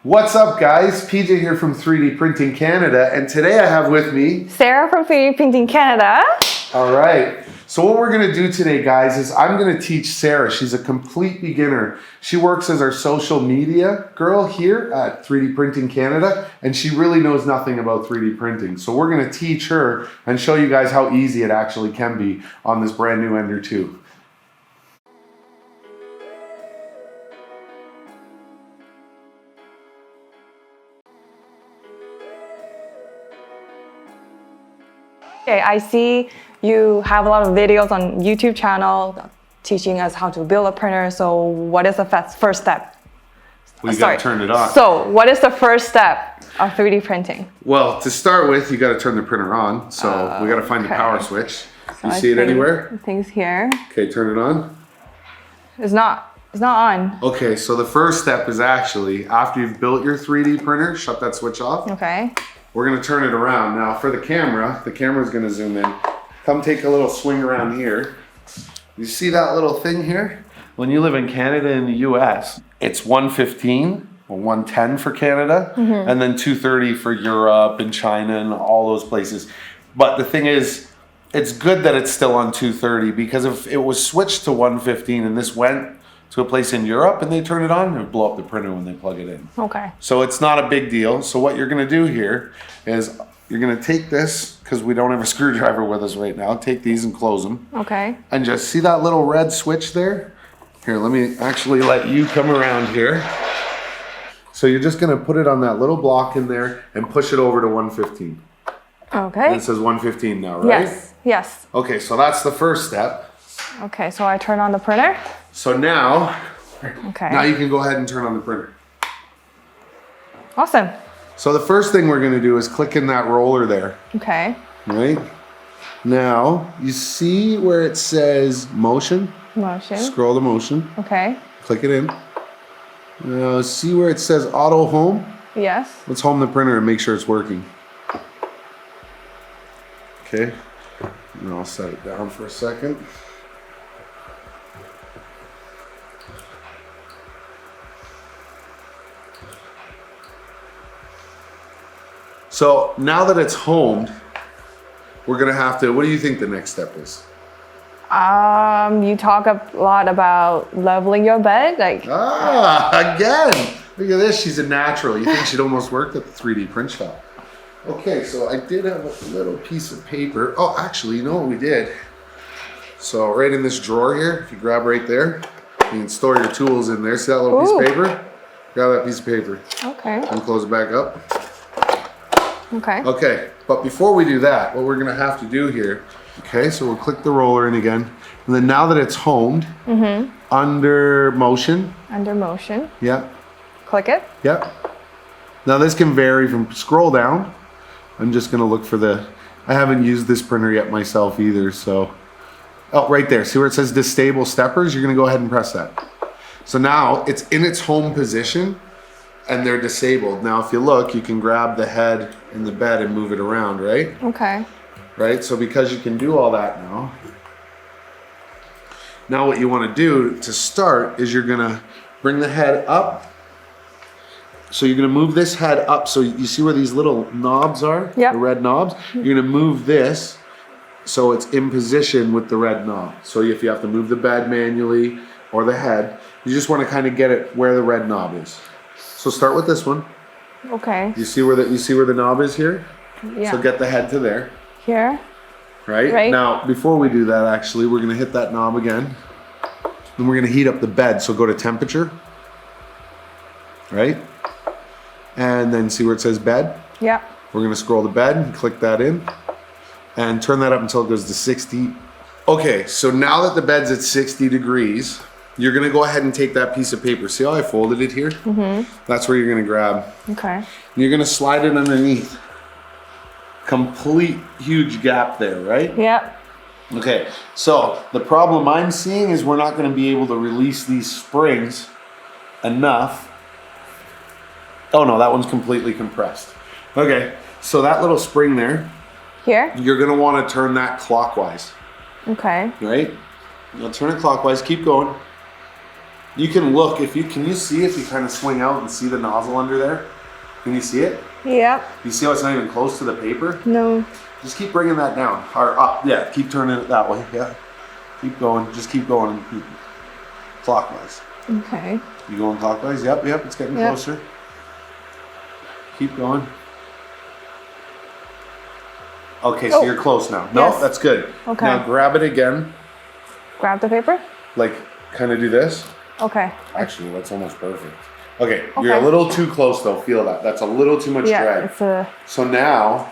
What's up, guys? PJ here from 3D Printing Canada, and today I have with me Sarah from 3D Printing Canada. All right, so what we're going to do today, guys, is I'm going to teach Sarah. She's a complete beginner. She works as our social media girl here at 3D Printing Canada, and she really knows nothing about 3D printing. So we're going to teach her and show you guys how easy it actually can be on this brand new Ender 2. Okay, I see you have a lot of videos on YouTube channel teaching us how to build a printer. So what is the first step? Well, you got to turn it on. So what is the first step of 3D printing? Well, to start with, you got to turn the printer on. So we got to find the power switch. You see it anywhere? Things here. Okay, turn it on. It's not on. Okay, so the first step is actually, after you've built your 3D printer, shut that switch off. Okay. We're gonna turn it around. Now for the camera's gonna zoom in. Come take a little swing around here. You see that little thing here? When you live in Canada and the US, it's 115 or 110 for Canada, and then 230 for Europe and China and all those places. But the thing is, it's good that it's still on 230, because if it was switched to 115 and this went to a place in Europe and they turn it on, it would blow up the printer when they plug it in. Okay. So it's not a big deal. So what you're gonna do here is you're gonna take this, because we don't have a screwdriver with us right now, take these and close them. Okay. And just see that little red switch there? Here, let me actually let you come around here. So you're just gonna put it on that little block in there and push it over to 115. Okay. And it says 115 now, right? Yes. Yes. Okay, so that's the first step. Okay, so I turn on the printer. So now Okay. you can go ahead and turn on the printer. Awesome. So the first thing we're gonna do is click in that roller there, Okay. right? Now, you see where it says motion? Motion. Scroll the motion, Okay. click it in. Now, see where it says auto home? Yes. Let's home the printer and make sure it's working. Okay, and I'll set it down for a second. So now that it's homed, we're gonna have to, what do you think the next step is? You talk a lot about leveling your bed, like. Again! Look at this, she's a natural. You think she'd almost worked at the 3D print shop. Okay, so I did have a little piece of paper. Oh, actually, you know what we did? So right in this drawer here, if you grab right there, you can store your tools in there. See that little piece of paper? Grab that piece of paper. Okay. And close it back up. Okay. Okay, but before we do that, what we're gonna have to do here, okay, so we'll click the roller in again. And then now that it's homed, under motion. Under motion. Yeah. Click it. Yeah. Now this can vary from, scroll down. I'm just gonna look for I haven't used this printer yet myself either, so. Oh, right there, see where it says disable steppers? You're gonna go ahead and press that. So now it's in its home position and they're disabled. Now if you look, you can grab the head and the bed and move it around, right? Okay. Right, so because you can do all that now what you wanna do to start is you're gonna bring the head up. So you're gonna move this head up. So you see where these little knobs are? Yep. The red knobs? You're gonna move this so it's in position with the red knob. So if you have to move the bed manually or the head, you just wanna kind of get it where the red knob is. So start with this one. Okay. You see where the knob is here? Yeah. So get the head to there. Here. Right? Right. Now, before we do that, actually, we're gonna hit that knob again. And we're gonna heat up the bed. So go to temperature. Right? And then see where it says bed? Yeah. We're gonna scroll the bed and click that in. And turn that up until it goes to 60. Okay, so now that the bed's at 60 degrees, you're gonna go ahead and take that piece of paper. See how I folded it here? That's where you're gonna grab. Okay. And you're gonna slide it underneath. Complete huge gap there, right? Yep. Okay, so the problem I'm seeing is we're not gonna be able to release these springs enough. Oh no, that one's completely compressed. Okay, so that little spring there, Here. you're gonna wanna turn that clockwise, Okay. right? You'll turn it clockwise, keep going. You can look, can you see if you kind of swing out and see the nozzle under there? Can you see it? Yeah. You see how it's not even close to the paper? No. Just keep bringing that down, or up, yeah, keep turning it that way, yeah. Keep going, just keep going, clockwise. Okay. You going clockwise? Yep, it's getting closer. Keep going. Okay, so you're close now. No, Yes. that's good. Okay. Now grab it again, Grab the paper? like kind of do this. Okay. Actually, that's almost perfect. Okay, you're a little too close though, feel that. That's a little too much Yeah, drag. it's a... So now,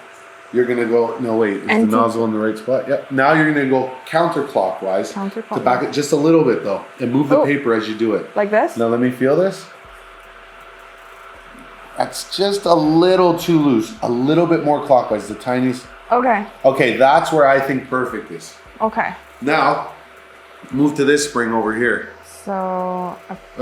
you're gonna go, no wait, is the nozzle in the right spot? Yep. Now you're gonna go counterclockwise. To back it just a little bit though, and move the paper as you do it. Like this? Now let me feel this. That's just a little too loose. A little bit more clockwise, the tiniest. Okay. Okay, that's where I think perfect is. Okay. Now, move to this spring over here. So...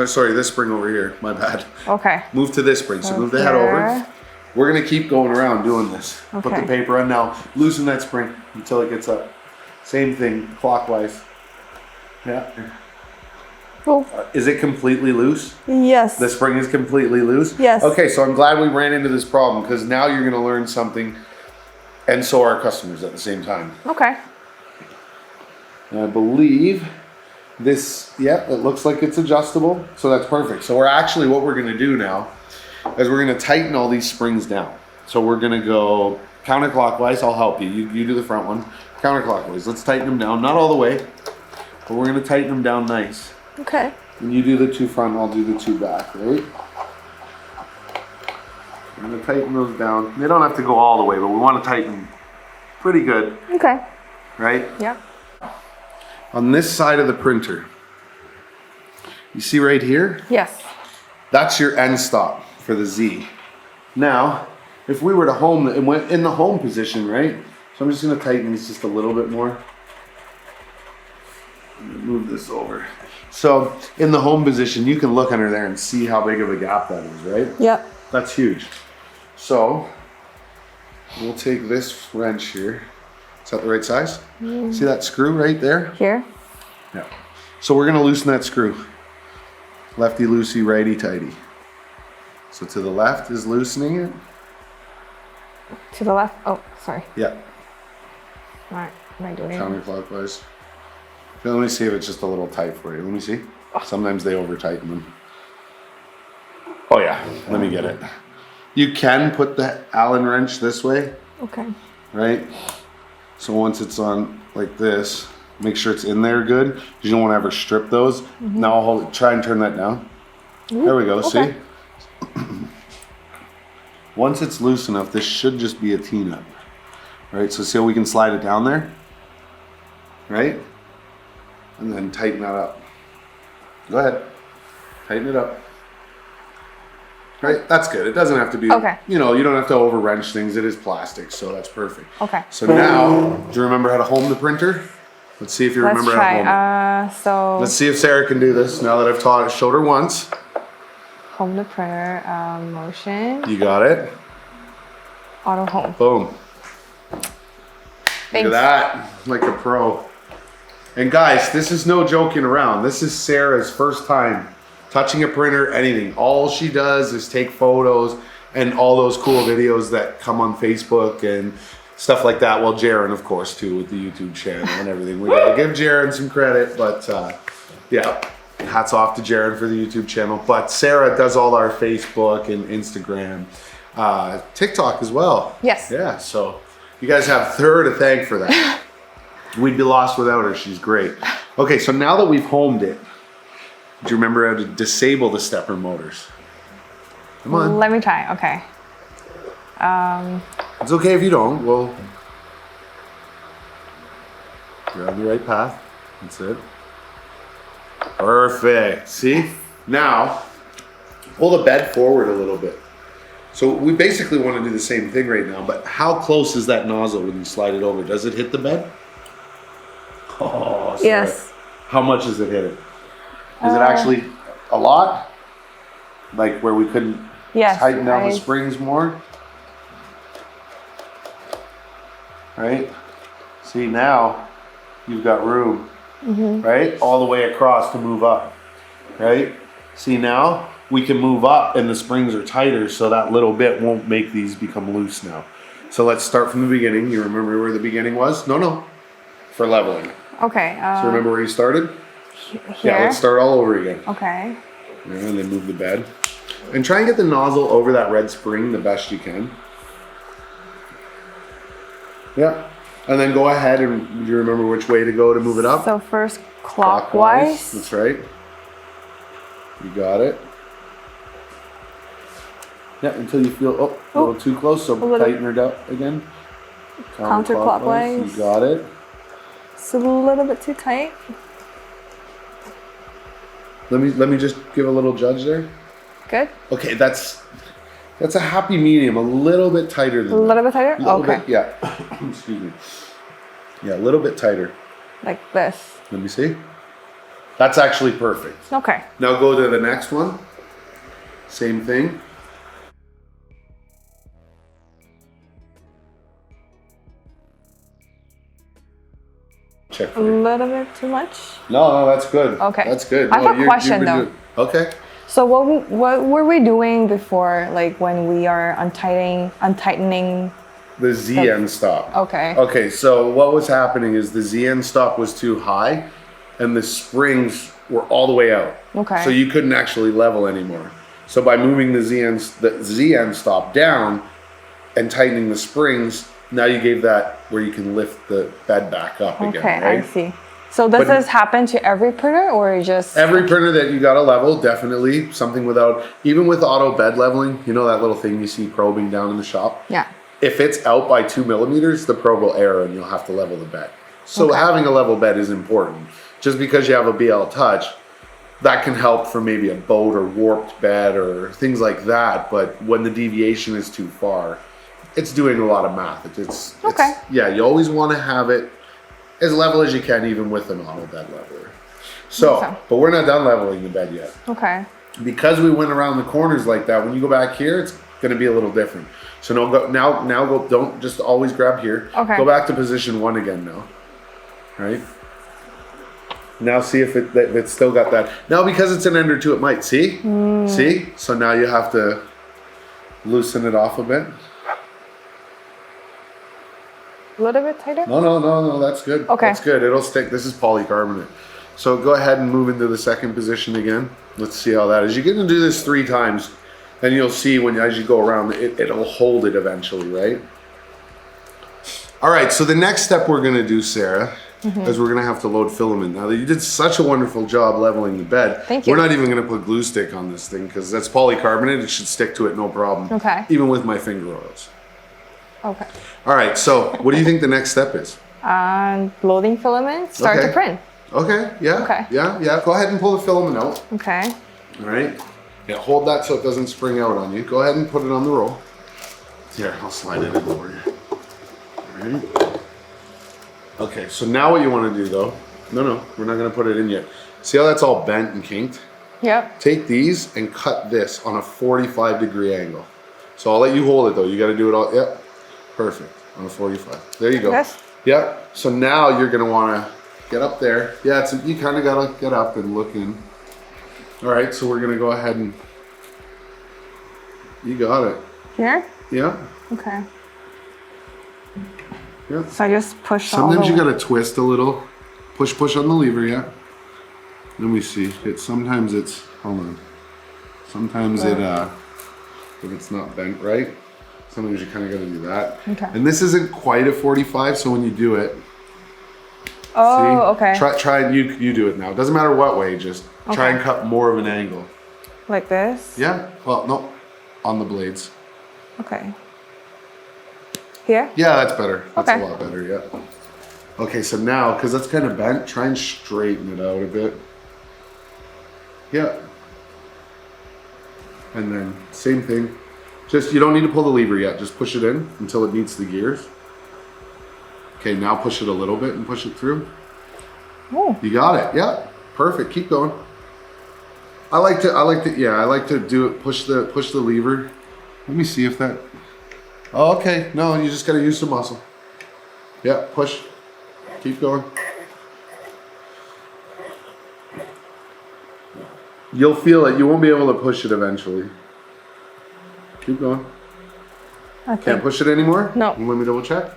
Sorry, this spring over here, my bad. Okay. Move to this spring, so move the head over. We're gonna keep going around doing this. Put the paper on now, loosen that spring until it gets up. Same thing, clockwise. Yeah. Oh. Is it completely loose? Yes. The spring is completely loose? Yes. Okay, so I'm glad we ran into this problem because now you're gonna learn something, and so are our customers at the same time. Okay. And I believe this, it looks like it's adjustable, so that's perfect. So what we're gonna do now is we're gonna tighten all these springs down. So we're gonna go counterclockwise. I'll help you. You do the front one. Counterclockwise. Let's tighten them down. Not all the way, but we're gonna tighten them down nice. Okay. And you do the two front, I'll do the two back, right? I'm gonna tighten those down. They don't have to go all the way, but we wanna tighten them pretty good, Okay. right? Yeah. On this side of the printer, you see right here? Yes. That's your end stop for the Z. Now, if we were to home, and went in the home position, right? So I'm just gonna tighten these just a little bit more. Move this over. So in the home position, you can look under there and see how big of a gap that is, right? Yep. That's huge. So we'll take this wrench here. Is that the right size? See that screw right there? Here? Yeah. So we're gonna loosen that screw. Lefty loosey, righty tighty. So to the left is loosening it. To the left? Oh, sorry. Yeah. Alright, am I doing it? Counterclockwise. Okay, let me see if it's just a little tight for you. Let me see. Sometimes they over tighten them. Oh yeah, let me get it. You can put the Allen wrench this way, Okay. right? So once it's on like this, make sure it's in there good. 'Cause you don't want to ever strip those. Now I'll hold it, try and turn that down. There we go, Okay. see? Once it's loose enough, this should just be a T-nut. Right, so see how we can slide it down there? Right? And then tighten that up. Go ahead, tighten it up. Right, that's good. It doesn't have to be, Okay. you know, you don't have to over wrench things. It is plastic, so that's perfect. Okay. So now, do you remember how to home the printer? Let's see if you Let's remember how to home try. it. So Let's see if Sarah can do this now that I've taught it. Showed her once. home the printer, motion, You got it. auto home. Boom. Thanks. Look at that, like a pro. And guys, this is no joking around. This is Sarah's first time touching a printer, anything. All she does is take photos and all those cool videos that come on Facebook and stuff like that. Well, Jaren, of course, too, with the YouTube channel and everything. We gotta give Jaren some credit, but yeah, hats off to Jaren for the YouTube channel. But Sarah does all our Facebook and Instagram, TikTok as well. Yes. Yeah, so you guys have her to thank for that. We'd be lost without her. She's great. Okay, so now that we've homed it, do you remember how to disable the stepper motors? Come on. Let me try. Okay. It's okay if you don't. Well, you're on the right path. That's it. Perfect. See? Now, pull the bed forward a little bit. So we basically want to do the same thing right now, but how close is that nozzle when you slide it over? Does it hit the bed? Oh, sorry. Yes. How much does it hit it? Is it actually a lot? Like where we couldn't tighten down the springs more? Right? See, now you've got room, right? All the way across to move up. right? See, now we can move up and the springs are tighter, so that little bit won't make these become loose now. So let's start from the beginning. You remember where the beginning was? No. For leveling. Okay. So remember where you started? Here? Yeah, let's start all over again. Okay. And then move the bed. And try and get the nozzle over that red spring the best you can. Yeah. And then go ahead and do you remember which way to go to move it up? So first clockwise. That's right. You got it. Yeah, until you feel a little too close, so tighten it up again. Counterclockwise. You got it. It's a little bit too tight. Let me just give a little judge there. Good. Okay, that's a happy medium, a little bit tighter than a little bit tighter? Okay. Yeah. Excuse me. Yeah, a little bit tighter. Like this. Let me see. That's actually perfect. Okay. Now go to the next one. Same thing. Check. A little bit too much? No, that's good. Okay. That's good. I have a question though. Okay. So what were we doing before, like when we are untightening? The Z-end stop. Okay. Okay, so what was happening is the Z-end stop was too high and the springs were all the way out. Okay. So you couldn't actually level anymore. So by moving the Z-end stop down and tightening the springs, now you gave that where you can lift the bed back up again, Okay, right? I see. So does this happen to every printer or just? Every printer that you got to level, definitely. Something without, even with auto bed leveling, you know that little thing you see probing down in the shop? Yeah. If it's out by 2 millimeters, the probe will error and you'll have to level the bed. So having a level bed is important. Just because you have a BL Touch, that can help for maybe a boat or warped bed or things like that. But when the deviation is too far, it's doing a lot of math. It's yeah, you always want to have it as level as you can, even with an auto bed leveler. So, but we're not done leveling the bed yet. Okay. Because we went around the corners like that, when you go back here, it's going to be a little different. So now go, don't just always grab here. Okay. Go back to position 1 again now. Right? Now see if it's still got that. Now because it's an ender 2, it might. See? See? So now you have to loosen it off a bit. A little bit tighter? No, that's good. Okay. That's good. It'll stick. This is polycarbonate. So go ahead and move into the second position again. Let's see how that is. You're going to do this 3 times, and you'll see as you go around, it'll hold it eventually, right? All right, so the next step we're going to do, Sarah, is we're going to have to load filament. Now, you did such a wonderful job leveling the bed. Thank you. We're not even going to put glue stick on this thing because that's polycarbonate. It should stick to it, no problem. Okay. Even with my finger oils. Okay. All right, so what do you think the next step is? Loading filament, start to print. Okay, yeah. Okay. Yeah. Go ahead and pull the filament out. Okay. All right. Yeah, hold that so it doesn't spring out on you. Go ahead and put it on the roll. Here, I'll slide it in for you. All right. Okay, so now what you want to do though, no, we're not going to put it in yet. See how that's all bent and kinked? Yep. Take these and cut this on a 45-degree angle. So I'll let you hold it though. You got to do it all. Yep. Perfect. On a 45. There you go. Yes. Yep. So now you're going to want to get up there. Yeah, you kind of got to get up and look in. All right, so we're going to go ahead and... You got it. Here? Yeah. Okay. Yeah. So I just push Sometimes you got to twist a little. Push on the lever, yeah. Let me see. Sometimes it's... Hold on. Sometimes if it's not bent right, sometimes you kind of got to do that. Okay. And this isn't quite a 45, so when you do it... Oh, see? okay. Try and you do it now. It doesn't matter what way, just try and cut more of an angle. Like this? Yeah. Well, no. On the blades. Okay. Here? Yeah, that's better. That's Okay. a lot better, yeah. Okay, so now, because that's kind of bent, try and straighten it out a bit. Yeah. And then, same thing. Just, you don't need to pull the lever yet. Just push it in until it meets the gears. Okay, now push it a little bit and push it through. Oh. You got it. Yeah. Perfect. Keep going. I like to do it, push the lever. Let me see if that... Oh, okay. No, you just got to use some muscle. Yeah, push. Keep going. You'll feel it. You won't be able to push it eventually. Keep going. Can't push it anymore? No. Let me double check.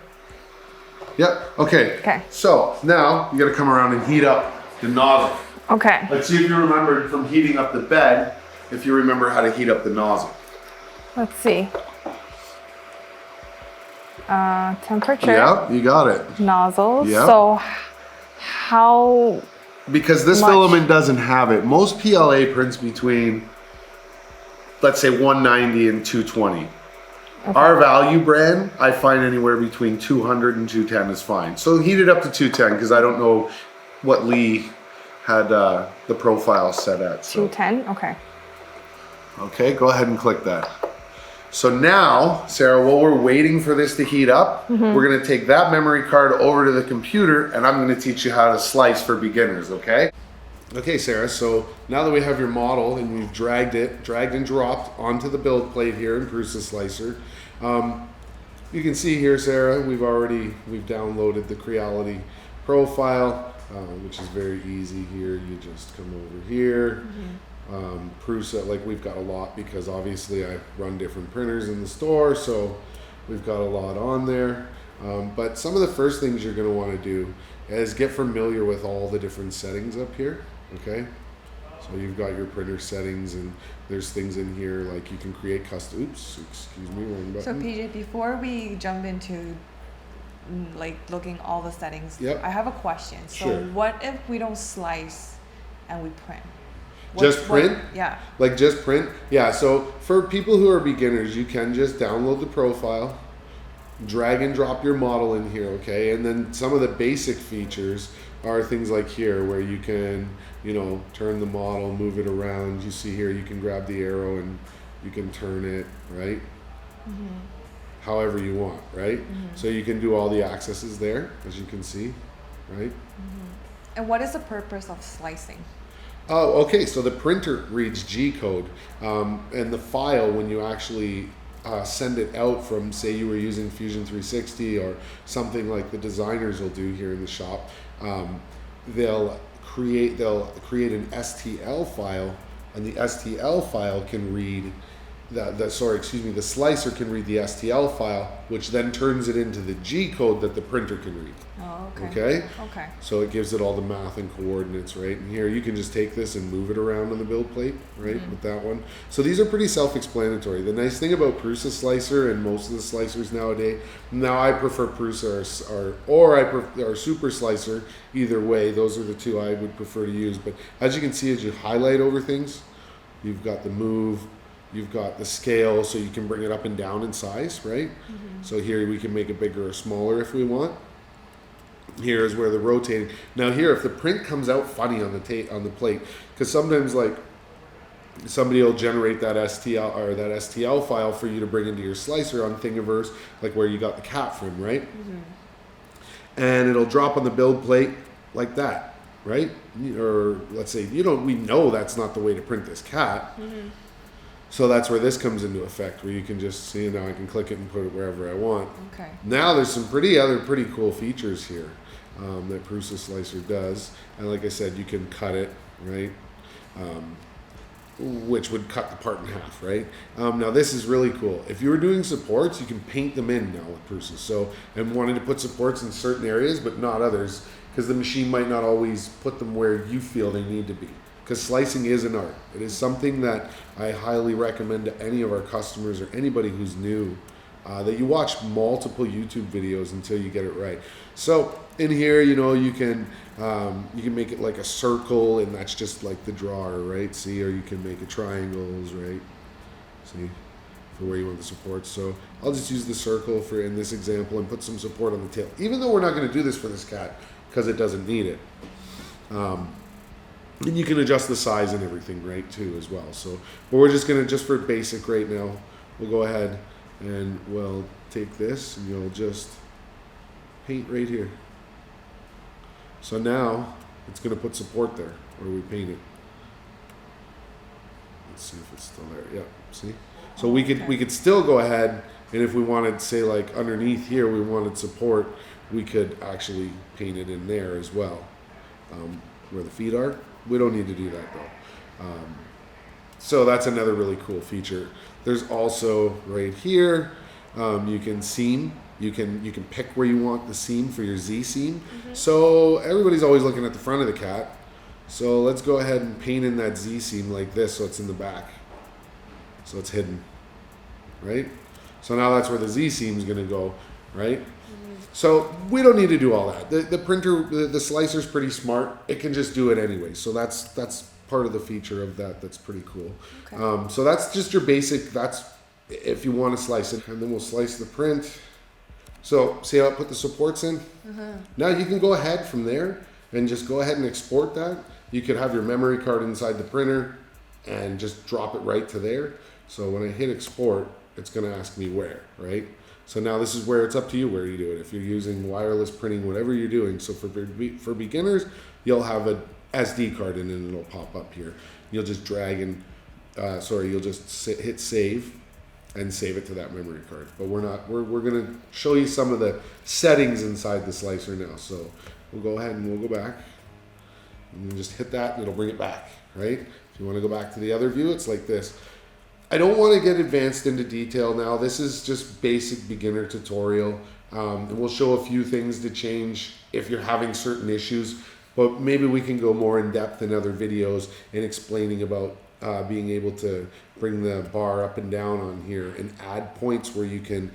Yep. Okay. Okay. So now you got to come around and heat up the nozzle. Okay. Let's see if you remembered from heating up the bed, if you remember how to heat up the nozzle. Let's see. Temperature. Yeah, you got it. Nozzle. Yeah. So how... Because this filament doesn't have it. Most PLA prints between, let's say 190 and 220. Okay. Our value brand, I find anywhere between 200 and 210 is fine. So heat it up to 210 because I don't know what Lee had the profile set at. So. 210, okay. Okay, go ahead and click that. So now, Sarah, while we're waiting for this to heat up, we're gonna take that memory card over to the computer and I'm gonna teach you how to slice for beginners, okay? Okay, Sarah, so now that we have your model and we've dragged and dropped onto the build plate here in Prusa Slicer, you can see here, Sarah, we've downloaded the Creality profile, which is very easy here. You just come over here. Prusa, like we've got a lot because obviously I run different printers in the store, so we've got a lot on there. But some of the first things you're going to want to do is get familiar with all the different settings up here, okay? So you've got your printer settings and there's things in here like you can create custom, excuse me, wrong button. So PJ, before we jump into like looking all the settings, Yep. I have a question. So Sure. what if we don't slice and we print? Just print? Yeah. Like just print? Yeah, so for people who are beginners, you can just download the profile, drag and drop your model in here, okay? And then some of the basic features are things like here where you can, you know, turn the model, move it around. You see here, you can grab the arrow and you can turn it, right? However you want, right? So you can do all the accesses there, as you can see, right? And what is the purpose of slicing? Oh, okay, so the printer reads G-code, and the file, when you actually send it out from, say you were using Fusion 360 or something like the designers will do here in the shop, they'll create an STL file, and the STL file can read the slicer can read the STL file, which then turns it into the G-code that the printer can read. Oh, okay. Okay? Okay. So it gives it all the math and coordinates, right? And here you can just take this and move it around on the build plate, right? With that one. So these are pretty self-explanatory. The nice thing about Prusa Slicer and most of the slicers nowadays, now I prefer Prusa or Super Slicer. Either way, those are the two I would prefer to use. But as you can see, as you highlight over things, you've got the move, you've got the scale, so you can bring it up and down in size, right? So here we can make it bigger or smaller if we want. Here is where the rotating. Now here, if the print comes out funny on the plate, because sometimes like somebody will generate that STL or that STL file for you to bring into your slicer on Thingiverse, like where you got the cat from, right? And it'll drop on the build plate like that, right? Or let's say we know that's not the way to print this cat. So that's where this comes into effect, where you can just see, now I can click it and put it wherever I want. Okay. Now there's some pretty cool features here that Prusa Slicer does. And like I said, you can cut it, right? Which would cut the part in half, right? Now this is really cool. If you were doing supports, you can paint them in now with Prusa. So, and wanting to put supports in certain areas, but not others, because the machine might not always put them where you feel they need to be. Because slicing is an art. It is something that I highly recommend to any of our customers or anybody who's new, that you watch multiple YouTube videos until you get it right. So in here, you know, you can make it like a circle, and that's just like the drawer, right? See, or you can make it triangles, right? See, for where you want the support. So I'll just use the circle for in this example and put some support on the tail, even though we're not going to do this for this cat because it doesn't need it. And you can adjust the size and everything, right, too, as well. So, but we're just gonna, just for basic right now, we'll go ahead and we'll take this and you'll just paint right here. So now it's gonna put support there where we paint it. Let's see if it's still there. Yeah, see? So we could still go ahead, and if we wanted, say like underneath here, we wanted support, we could actually paint it in there as well, where the feet are. We don't need to do that though. So that's another really cool feature. There's also right here, you can seam. You can pick where you want the seam for your Z seam. So everybody's always looking at the front of the cat. So let's go ahead and paint in that Z seam like this so it's in the back. So it's hidden, right? So now that's where the Z seam is gonna go, right? So we don't need to do all that. The printer, the slicer's pretty smart. It can just do it anyway. So that's part of the feature of that. That's pretty cool. Okay. So that's just your basic, that's if you want to slice it. And then we'll slice the print. So see how I put the supports in? Now you can go ahead from there and just go ahead and export that. You could have your memory card inside the printer and just drop it right to there. So when I hit export, it's gonna ask me where, right? So now this is where it's up to you where you do it. If you're using wireless printing, whatever you're doing. So for beginners, you'll have a SD card in and it'll pop up here. You'll just drag and, you'll just hit save and save it to that memory card. But we're gonna show you some of the settings inside the slicer now. So we'll go ahead and we'll go back and just hit that and it'll bring it back, right? If you wanna go back to the other view, it's like this. I don't want to get advanced into detail now. This is just basic beginner tutorial. And we'll show a few things to change if you're having certain issues, but maybe we can go more in depth in other videos in explaining about being able to bring the bar up and down on here and add points where you can,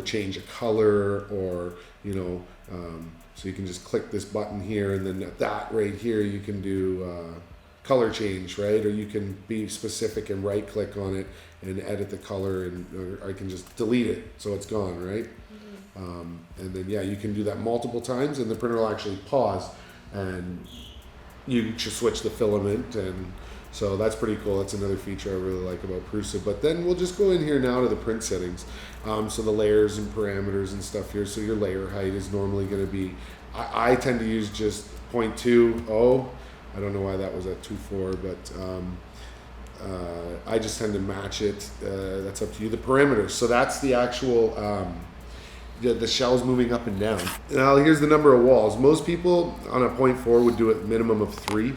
change a color or, so you can just click this button here and then that right here you can do color change, right? Or you can be specific and right click on it and edit the color, or I can just delete it so it's gone, right? And then you can do that multiple times and the printer will actually pause and you just switch the filament, and so that's pretty cool. That's another feature I really like about Prusa. But then we'll just go in here now to the print settings. So the layers and parameters and stuff here. So your layer height is normally going to be, I tend to use just 0.20. I don't know why that was at 2.4, but I just tend to match it. That's up to you. The parameters. So that's the actual, the shell's moving up and down. Now here's the number of walls. Most people on a 0.4 would do a minimum of 3.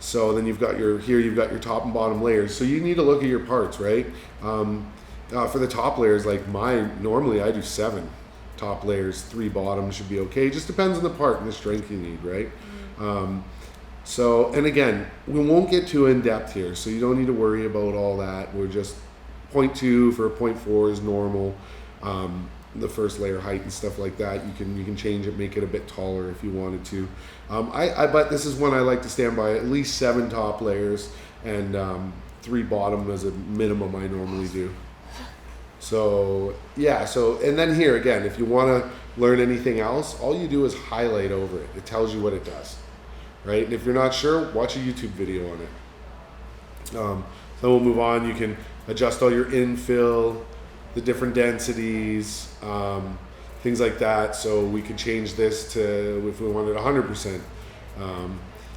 So then you've got your top and bottom layers. So you need to look at your parts, right? For the top layers, like normally I do 7 top layers, 3 bottoms should be okay. Just depends on the part and the strength you need, right? And again, we won't get too in depth here, so you don't need to worry about all that. We're just 0.2 for a 0.4 is normal. The first layer height and stuff like that, you can change it, make it a bit taller if you wanted to. But this is one I like to stand by, at least 7 top layers and 3 bottom as a minimum I normally do. So and then here again, if you want to learn anything else, all you do is highlight over it. It tells you what it does, right? And if you're not sure, watch a YouTube video on it. Then we'll move on. You can adjust all your infill, the different densities, things like that. So we could change this to, if we wanted 100%,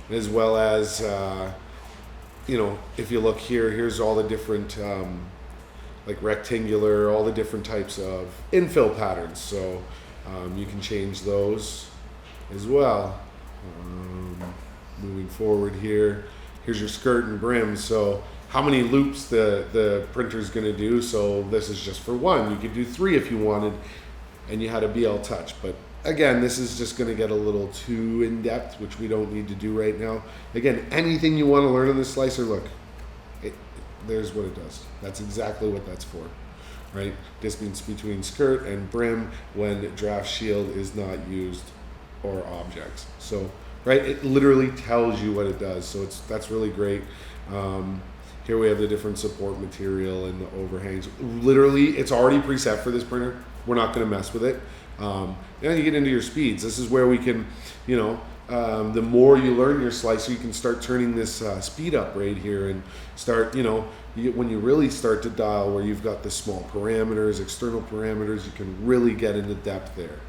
as well as, if you look here, here's all the different, like rectangular, all the different types of infill patterns. So you can change those as well. Moving forward here, here's your skirt and brim. So how many loops the printer's gonna do. So this is just for 1. You could do 3 if you wanted and you had a BL touch. But again, this is just gonna get a little too in depth, which we don't need to do right now. Again, anything you wanna learn on this slicer, look, there's what it does. That's exactly what that's for, right? Distance between skirt and brim when draft shield is not used or objects. So, right, it literally tells you what it does. So that's really great. Here we have the different support material and the overhangs. Literally, it's already preset for this printer. We're not going to mess with it. Now you get into your speeds. This is where we can, the more you learn your slicer, you can start turning this speed up right here and start, when you really start to dial where you've got the small parameters, external parameters, you can really get into depth there.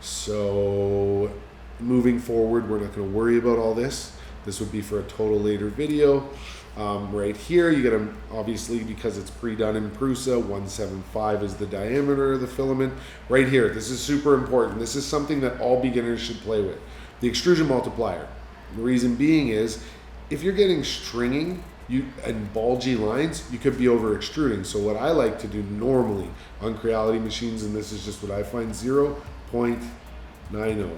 So moving forward, we're not going to worry about all this. This would be for a total later video. Right here, you get them, obviously, because it's pre-done in Prusa, 175 is the diameter of the filament. Right here, this is super important. This is something that all beginners should play with. The Extrusion Multiplier. The reason being is, if you're getting stringing, and bulgy lines, you could be over extruding. So what I like to do normally on Creality machines, and this is just what I find, 0.90.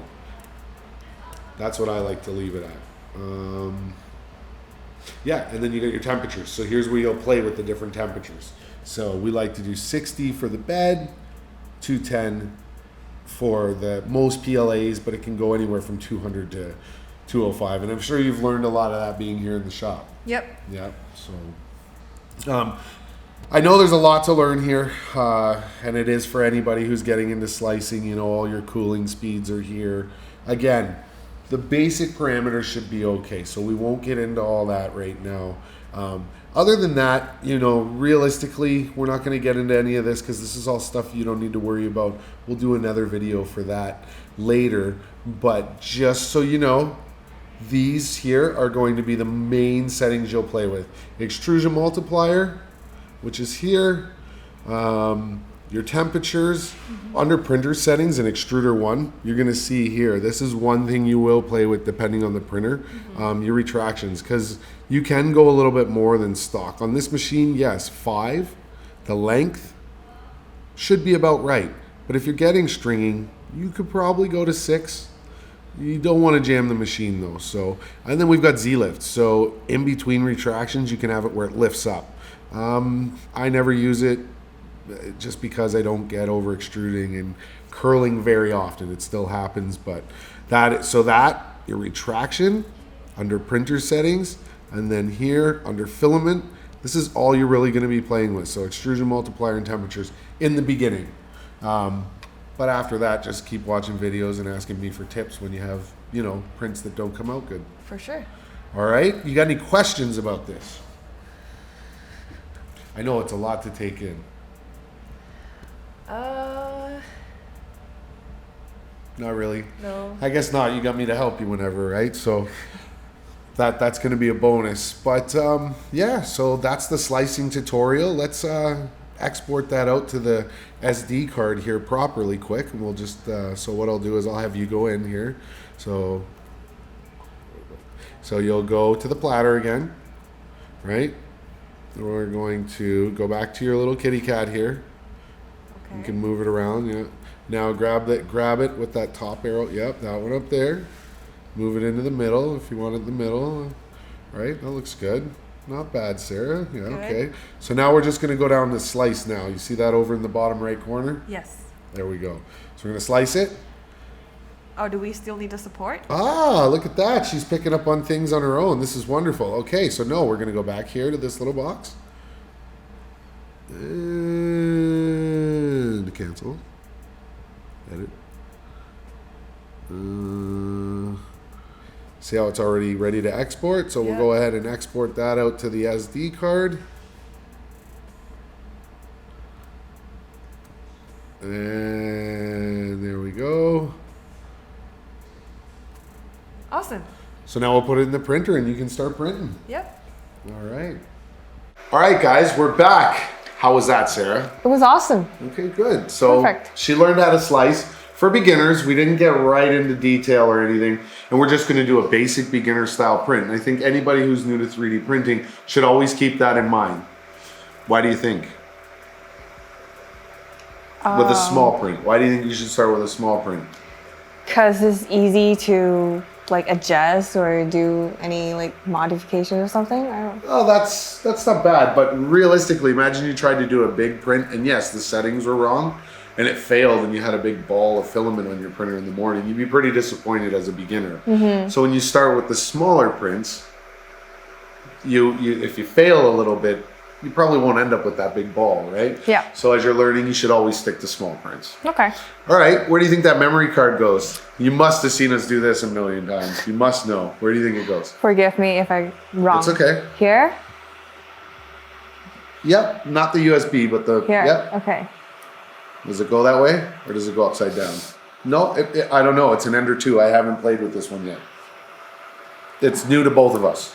That's what I like to leave it at. Yeah, and then you got your temperatures. So here's where you'll play with the different temperatures. So we like to do 60 for the bed, 210 for the most PLAs, but it can go anywhere from 200 to 205. And I'm sure you've learned a lot of that being here in the shop. Yep. Yeah. So I know there's a lot to learn here, and it is for anybody who's getting into slicing. You know, all your cooling speeds are here. Again, the basic parameters should be okay, so we won't get into all that right now. Other than that, you know, realistically, we're not going to get into any of this because this is all stuff you don't need to worry about. We'll do another video for that later, but just so you know, these here are going to be the main settings you'll play with. Extrusion Multiplier, which is here. Your temperatures under printer settings in Extruder 1, you're going to see here. This is one thing you will play with depending on the printer. Your retractions, because you can go a little bit more than stock. On this machine, yes, 5. The length should be about right. But if you're getting stringing, you could probably go to 6. You don't want to jam the machine though. So, and then we've got Z-lift. So in between retractions, you can have it where it lifts up. I never use it just because I don't get over extruding and curling very often. It still happens, but your retraction under printer settings, and then here under filament, this is all you're really going to be playing with. So extrusion multiplier and temperatures in the beginning. But after that, just keep watching videos and asking me for tips when you have, you know, prints that don't come out good. For sure. All right. You got any questions about this? I know it's a lot to take in. Not really. No. I guess not. You got me to help you whenever, right? So that's going to be a bonus. But yeah, so that's the slicing tutorial. Let's export that out to the SD card here properly quick, and we'll just so what I'll do is I'll have you go in here. So you'll go to the platter again, right? And we're going to go back to your little kitty cat here. Okay. You can move it around. Yeah. Now grab it with that top arrow. Yep, that one up there. Move it into the middle if you want it in the middle. Right, that looks good. Not bad, Sarah. Yeah, good. Okay. So now we're just going to go down the slice now. You see that over in the bottom right corner? Yes. There we go. So we're going to slice it. Oh, do we still need the support? Ah, look at that. She's picking up on things on her own. This is wonderful. Okay, so no, we're going to go back here to this little box. And cancel. Edit. See how it's already ready to export? So we'll go ahead and export that out to the SD card. And there we go. Awesome. So now we'll put it in the printer and you can start printing. Yep. All right. All right, guys, we're back. How was that, Sarah? It was awesome. Okay, good. So perfect. She learned how to slice. For beginners, we didn't get right into detail or anything, and we're just going to do a basic beginner style print. And I think anybody who's new to 3D printing should always keep that in mind. Why do you think? With a small print. Why do you think you should start with a small print? Because it's easy to like adjust or do any like modification or something. I don't. Oh, that's not bad. But realistically, imagine you tried to do a big print, and yes, the settings were wrong, and it failed, and you had a big ball of filament on your printer in the morning. You'd be pretty disappointed as a beginner. Mm-hmm. So when you start with the smaller prints, you if you fail a little bit, you probably won't end up with that big ball, right? Yeah. So as you're learning, you should always stick to small prints. Okay. All right, where do you think that memory card goes? You must have seen us do this a million times. You must know. Where do you think it goes? Forgive me if I'm wrong. It's okay. Here? Yep, not the USB, but the... Here, yep. Okay. Does it go that way, or does it go upside down? No, I don't know. It's an Ender 2. I haven't played with this one yet. It's new to both of us.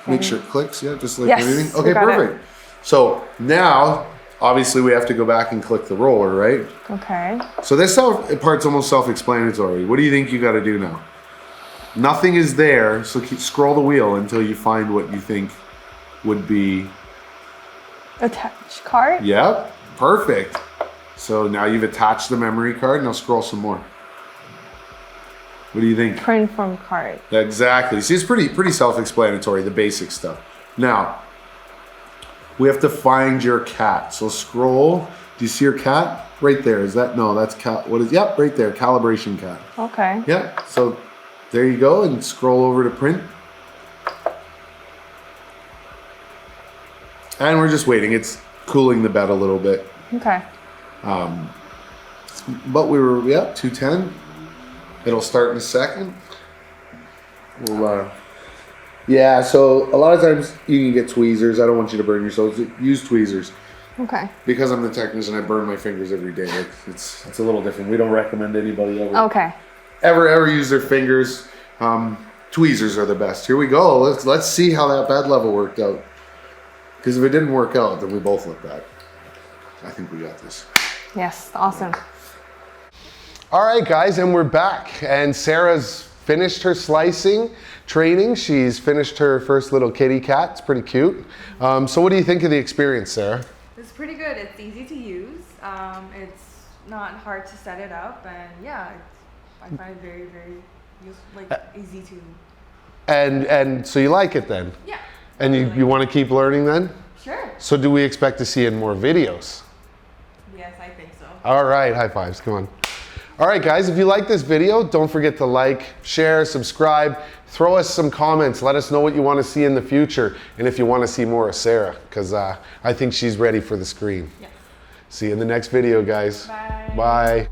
Make sure it clicks, yeah, just like everything. Okay, perfect. So now, obviously, we have to go back and click the roller, right? Okay. So this part's almost self-explanatory. What do you think you got to do now? Nothing is there, so scroll the wheel until you find what you think would be. Attach card? Yep, perfect. So now you've attached the memory card. Now scroll some more. What do you think? Print from card. Exactly. See, it's pretty self-explanatory, the basic stuff. Now, we have to find your cat. So scroll. Do you see your cat? Right there. Is that, no, that's cat. What is, yep, right there. Calibration cat. Okay. Yep. So there you go, and scroll over to print. And we're just waiting. It's cooling the bed a little bit. Okay. But we were, yep, 210. It'll start in a second. We'll, yeah, so a lot of times you can get tweezers. I don't want you to burn yourself. Use tweezers. Okay. Because I'm the technician, I burn my fingers every day. Like, it's a little different. We don't recommend anybody ever use their fingers. Tweezers are the best. Here we go. Let's see how that bed level worked out. Because if it didn't work out, then we both look bad. I think we got this. Yes, awesome. All right, guys, and we're back. And Sarah's finished her slicing training. She's finished her first little kitty cat. It's pretty cute. So what do you think of the experience, Sarah? It's pretty good. It's easy to use. It's not hard to set it up, and yeah, I find it very, very easy to. And so you like it then? Yeah. And you want to keep learning then? Sure. So do we expect to see in more videos? Yes, I think so. All right, high fives, come on. All right, guys, if you like this video, don't forget to like, share, subscribe, throw us some comments. Let us know what you want to see in the future, and if you want to see more of Sarah, because I think she's ready for the screen. Yes. See you in the next video, guys. Bye. Bye.